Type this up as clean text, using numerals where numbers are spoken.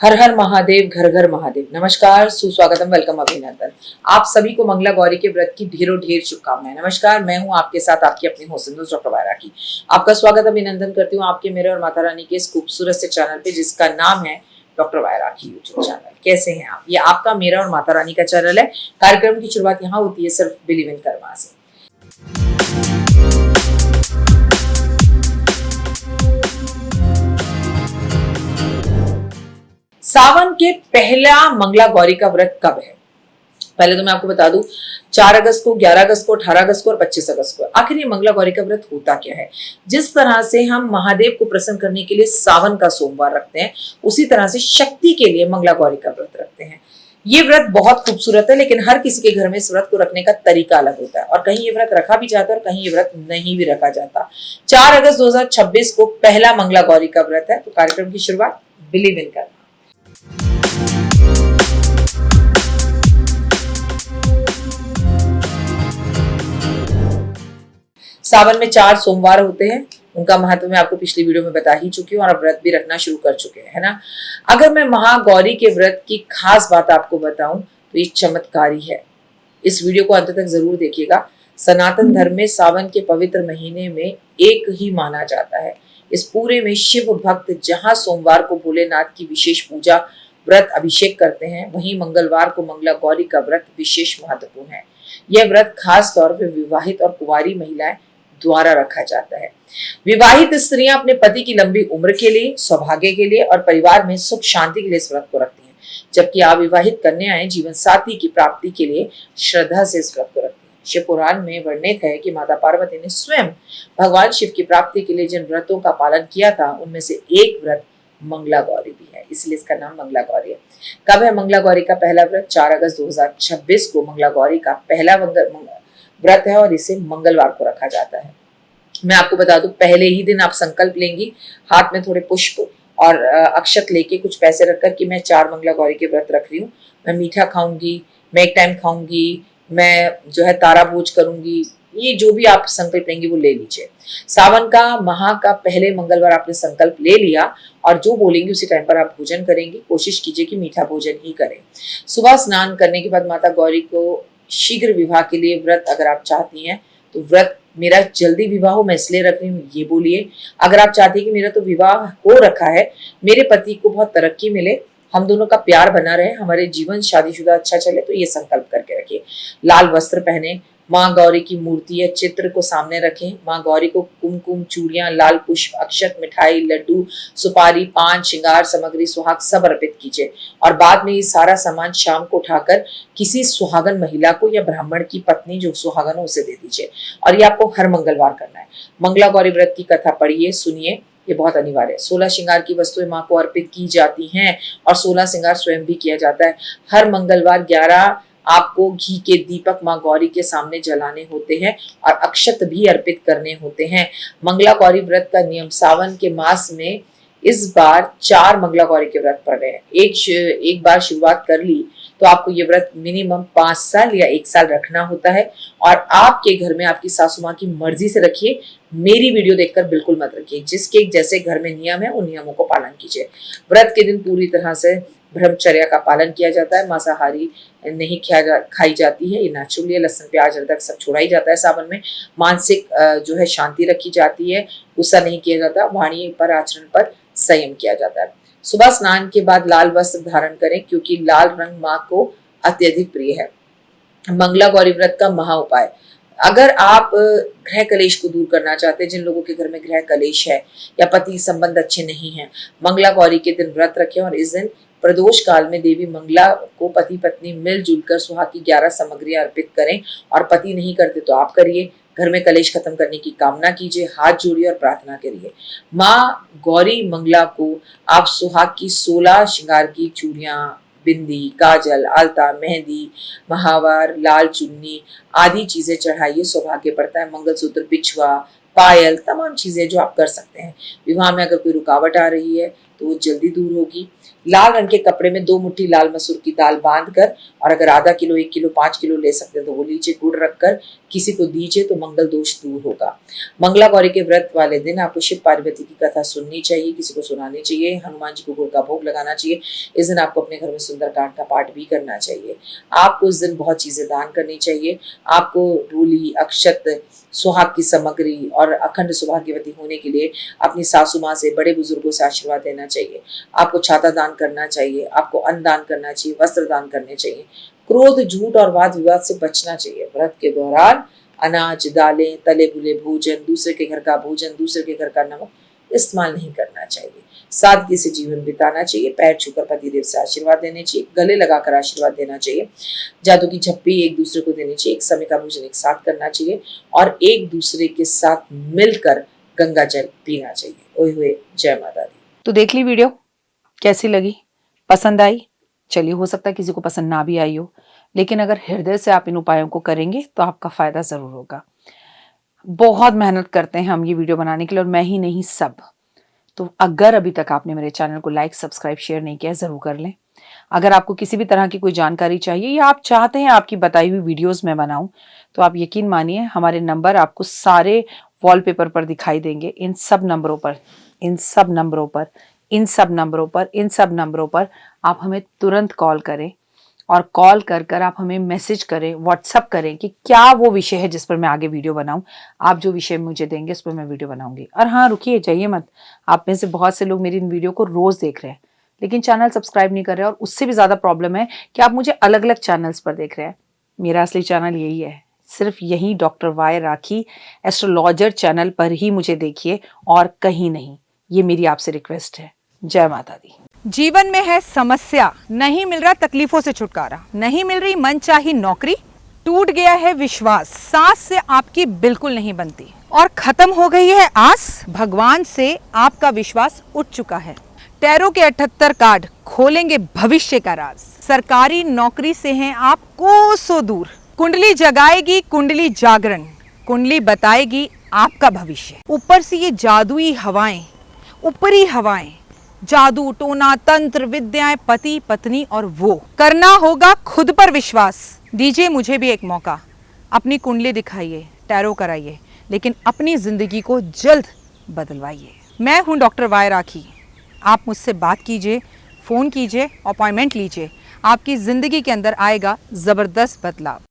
हर हर महादेव, घर घर महादेव। नमस्कार, सुस्वागतम, वेलकम, अभिनंदन। आप सभी को मंगला गौरी के व्रत की ढेरों ढेर शुभकामनाएं। नमस्कार, मैं हूं आपके साथ आपकी अपनी होस्ट डॉक्टर वायरा की। आपका स्वागत अभिनंदन करती हूं आपके, मेरे और माता रानी के इस खूबसूरत से चैनल पे, जिसका नाम है डॉक्टर वायरा की यूट्यूब चैनल। कैसे हैं आप? ये आपका, मेरा और माता रानी का चैनल है। कार्यक्रम की शुरुआत यहाँ होती है सिर्फ बिलीव इन कर्मा से। सावन के पहला मंगला गौरी का व्रत कब है? पहले तो मैं आपको बता दूं, 4 अगस्त को, 11 अगस्त को, 18 अगस्त को और 25 अगस्त को। आखिर ये मंगला गौरी का व्रत होता क्या है? जिस तरह से हम महादेव को प्रसन्न करने के लिए सावन का सोमवार रखते हैं, उसी तरह से शक्ति के लिए मंगला गौरी का व्रत रखते हैं। ये व्रत बहुत खूबसूरत है, लेकिन हर किसी के घर में इस व्रत को रखने का तरीका अलग होता है, और कहीं ये व्रत रखा भी जाता है और कहीं ये व्रत नहीं भी रखा जाता। 4 अगस्त 2026 को पहला मंगला गौरी का व्रत है। तो कार्यक्रम की शुरुआत बिलीव इन करना। सावन में 4 सोमवार होते हैं। उनका महत्व मैं आपको पिछली वीडियो में बता ही चुकी हूँ, और व्रत भी रखना शुरू कर चुके हैं, है ना। अगर मैं महागौरी के व्रत की खास बात आपको बताऊं तो ये चमत्कारी है। इस वीडियो को अंत तक जरूर देखिएगा। सनातन धर्म में सावन के पवित्र महीने में एक ही माना जाता है। इस पूरे में शिव भक्त जहां सोमवार को भोलेनाथ की विशेष पूजा, व्रत, अभिषेक करते हैं, वहीं मंगलवार को मंगला गौरी का व्रत विशेष महत्वपूर्ण है। यह व्रत खास तौर पर विवाहित और कुंवारी महिलाएं द्वारा रखा जाता है। विवाहित स्त्रियां अपने पति की लंबी उम्र के लिए, सौभाग्य के लिए और परिवार में सुख शांति के लिए इस व्रत को रखती हैं, जबकि अविवाहित कन्याएं जीवन साथी की प्राप्ति के लिए श्रद्धा से इस व्रत को रखती हैं। शिव पुराण में वर्णित है कि माता पार्वती ने स्वयं भगवान शिव की प्राप्ति के लिए जिन व्रतों का पालन किया था, उनमें से एक व्रत मंगला गौरी भी है, इसलिए इसका नाम मंगला गौरी है। कब है मंगला गौरी का पहला व्रत? 4 अगस्त 2026 को मंगला गौरी का पहला व्रत है, और इसे मंगलवार को रखा जाता है। मैं आपको बता दूं, पहले ही दिन आप संकल्प लेंगी, हाथ में थोड़े पुष्प और अक्षत लेके कुछ पैसे रखकर कि मैं 4 मंगला गौरी के व्रत रख रही हूँ। मैं मीठा खाऊंगी, मैं एक टाइम खाऊंगी, मैं जो है तारा भोज करूंगी। ये जो भी आप संकल्प लेंगे वो ले लीजिए। सावन का माह का पहले मंगलवार आपने संकल्प ले लिया, और जो बोलेंगे उसी टाइम पर आप भोजन करेंगे। कोशिश कीजिए कि मीठा भोजन ही करें। सुबह स्नान करने के बाद माता गौरी को शीघ्र विवाह के लिए व्रत अगर आप चाहती हैं तो व्रत मेरा जल्दी विवाह हो, मैं इसलिए रख रही हूँ, ये बोलिए। अगर आप चाहती हैं कि मेरा तो विवाह हो रखा है, मेरे पति को बहुत तरक्की मिले, हम दोनों का प्यार बना रहे, हमारे जीवन शादीशुदा अच्छा चले, तो ये संकल्प करके रखिए। लाल वस्त्र पहने, माँ गौरी की मूर्ति या चित्र को सामने रखें। माँ गौरी को कुमकुम, चूड़ियां, लाल पुष्प, अक्षत, मिठाई, लड्डू, सुपारी, पान, श्रृंगार सामग्री, सुहाग सब अर्पित कीजिए, और बाद में ये सारा सामान शाम को उठाकर किसी सुहागन महिला को या ब्राह्मण की पत्नी जो सुहागन हो उसे दे दीजिए। और ये आपको हर मंगलवार करना है। मंगला गौरी व्रत की कथा पढ़िए, सुनिए, ये बहुत अनिवार्य है। 16 श्रृंगार की वस्तुएं माँ को अर्पित की जाती हैं, और 16 श्रृंगार स्वयं भी किया जाता है। हर मंगलवार 11 आपको घी के दीपक माँ गौरी के सामने जलाने होते हैं, और अक्षत भी अर्पित करने होते हैं। मंगला गौरी व्रत का नियम, सावन के मास में इस बार 4 मंगला गौरी के व्रत पड़ रहे हैं। एक बार शुरुआत कर ली तो आपको ये व्रत मिनिमम 5 साल या 1 साल रखना होता है, और आपके घर में आपकी सासू माँ की मर्जी से रखिए। मेरी वीडियो देखकर बिल्कुल मत रखिए। जिसके जैसे घर में नियम है उन नियमों को पालन कीजिए। व्रत के दिन पूरी तरह से ब्रह्मचर्या का पालन किया जाता है। मांसाहारी नहीं खाई जाती है, ये नेचुरली है। लहसुन, प्याज, अदरक सब छोड़ा ही जाता है सावन में। मानसिक जो है शांति रखी जाती है, गुस्सा नहीं किया जाता, वाणी पर, आचरण पर संयम किया जाता है। सुबह स्नान के बाद लाल वस्त्र धारण करें, क्योंकि लाल रंग माँ को अत्यधिक प्रिय है। मंगला गौरी व्रत का महा उपाय, अगर आप गृह कलेश को दूर करना चाहते हैं, जिन लोगों के घर में गृह कलेश है या पति संबंध अच्छे नहीं हैं, मंगला गौरी के दिन व्रत रखें, और इस दिन प्रदोष काल में देवी मंगला को पति पत्नी मिलजुल कर सुहाग की 11 सामग्रियां अर्पित करें, और पति नहीं करते तो आप करिए। घर में कलेश खत्म करने की कामना कीजिए, हाथ जोड़िए और प्रार्थना करिए। माँ गौरी मंगला को आप सुहाग की 16 श्रृंगार की चूड़ियां, बिंदी, काजल, आलता, मेहंदी, महावर, लाल चुन्नी आदि चीजें चढ़ाइए। सौभाग्य बढ़ता है। मंगलसूत्र, बिछुआ, पायल, तमाम चीजें जो आप कर सकते हैं। विवाह में अगर कोई रुकावट आ रही है तो वो जल्दी दूर होगी। लाल रंग के कपड़े में 2 मुट्ठी लाल मसूर की दाल बांधकर, और अगर आधा किलो, 1 किलो, 5 किलो ले सकते हैं तो वो लीजिए, गुड़ रखकर किसी को दीजिए तो मंगल दोष दूर होगा। मंगला गौरी के व्रत वाले दिन आपको शिव पार्वती की कथा सुननी चाहिए, किसी को सुनानी चाहिए, हनुमान जी को गुड़ का भोग लगाना चाहिए। इस दिन आपको अपने घर में सुंदरकांड का पाठ भी करना चाहिए। आपको इस दिन बहुत चीजें दान करनी चाहिए। आपको रूली, अक्षत, सुहाग की सामग्री और अखंड सौभाग्यवती होने के लिए अपनी सासू माँ से, बड़े बुजुर्गों से आशीर्वाद लेना चाहिए। आपको छाता दान करना चाहिए, आपको अन्न दान करना चाहिए, वस्त्र दान करने चाहिए। क्रोध, झूठ और वाद विवाद से बचना चाहिए। व्रत के दौरान अनाज, दालें, तले भुने भोजन, दूसरे के घर का भोजन, दूसरे के घर का नमक इस्तेमाल नहीं करना चाहिए। सादगी से जीवन बिताना चाहिए। पैर छूकर पतिदेव से आशीर्वाद देने चाहिए, गले लगाकर आशीर्वाद देना चाहिए। जादू की झप्पी एक दूसरे को देनी चाहिए। एक समय का भोजन एक साथ करना चाहिए और एक दूसरे के साथ मिलकर गंगा जल पीना चाहिए। ओए हुए, जय माता दी। तो देख ली वीडियो, कैसी लगी, पसंद आई? चलिए, हो सकता है किसी को पसंद ना भी आई हो, लेकिन अगर हृदय से आप इन उपायों को करेंगे तो आपका फायदा जरूर होगा। बहुत मेहनत करते हैं हम ये वीडियो बनाने के लिए, और मैं ही नहीं, सब। तो अगर अभी तक आपने मेरे चैनल को लाइक, सब्सक्राइब, शेयर नहीं किया, जरूर कर लें। अगर आपको किसी भी तरह की कोई जानकारी चाहिए या आप चाहते हैं आपकी बताई हुई वीडियोस में बनाऊं, तो आप यकीन मानिए हमारे नंबर आपको सारे वॉलपेपर पर दिखाई देंगे। इन सब नंबरों पर, इन सब नंबरों पर, इन सब नंबरों पर, इन सब नंबरों पर आप हमें तुरंत कॉल करें, और कॉल कर कर आप हमें मैसेज करें, व्हाट्सअप करें कि क्या वो विषय है जिस पर मैं आगे वीडियो बनाऊं। आप जो विषय मुझे देंगे उस पर मैं वीडियो बनाऊंगी। और हाँ, रुकिए, जाइए मत। आप में से बहुत से लोग मेरी इन वीडियो को रोज देख रहे हैं, लेकिन चैनल सब्सक्राइब नहीं कर रहे, और उससे भी ज़्यादा प्रॉब्लम है कि आप मुझे अलग अलग चैनल्स पर देख रहे हैं। मेरा असली चैनल यही है, सिर्फ यही डॉक्टर वाई राखी एस्ट्रोलॉजर चैनल पर ही मुझे देखिए, और कहीं नहीं। ये मेरी आपसे रिक्वेस्ट है। जय माता दी। जीवन में है समस्या, नहीं मिल रहा तकलीफों से छुटकारा, नहीं मिल रही मनचाही नौकरी, टूट गया है विश्वास, सांस से आपकी बिल्कुल नहीं बनती, और खत्म हो गई है आस, भगवान से आपका विश्वास उठ चुका है। टैरो के 78 कार्ड खोलेंगे भविष्य का राज। सरकारी नौकरी से हैं आप कोसों दूर, कुंडली जगाएगी कुंडली जागरण, कुंडली बताएगी आपका भविष्य। ऊपर से ये जादुई हवाएं, ऊपरी हवाएं, जादू टोना तंत्र विद्याएं, पति पत्नी और वो, करना होगा खुद पर विश्वास। दीजिए मुझे भी एक मौका, अपनी कुंडली दिखाइए, टैरो कराइए, लेकिन अपनी जिंदगी को जल्द बदलवाइए। मैं हूं डॉक्टर वाई राखी। आप मुझसे बात कीजिए, फ़ोन कीजिए, अपॉइंटमेंट लीजिए, आपकी ज़िंदगी के अंदर आएगा ज़बरदस्त बदलाव।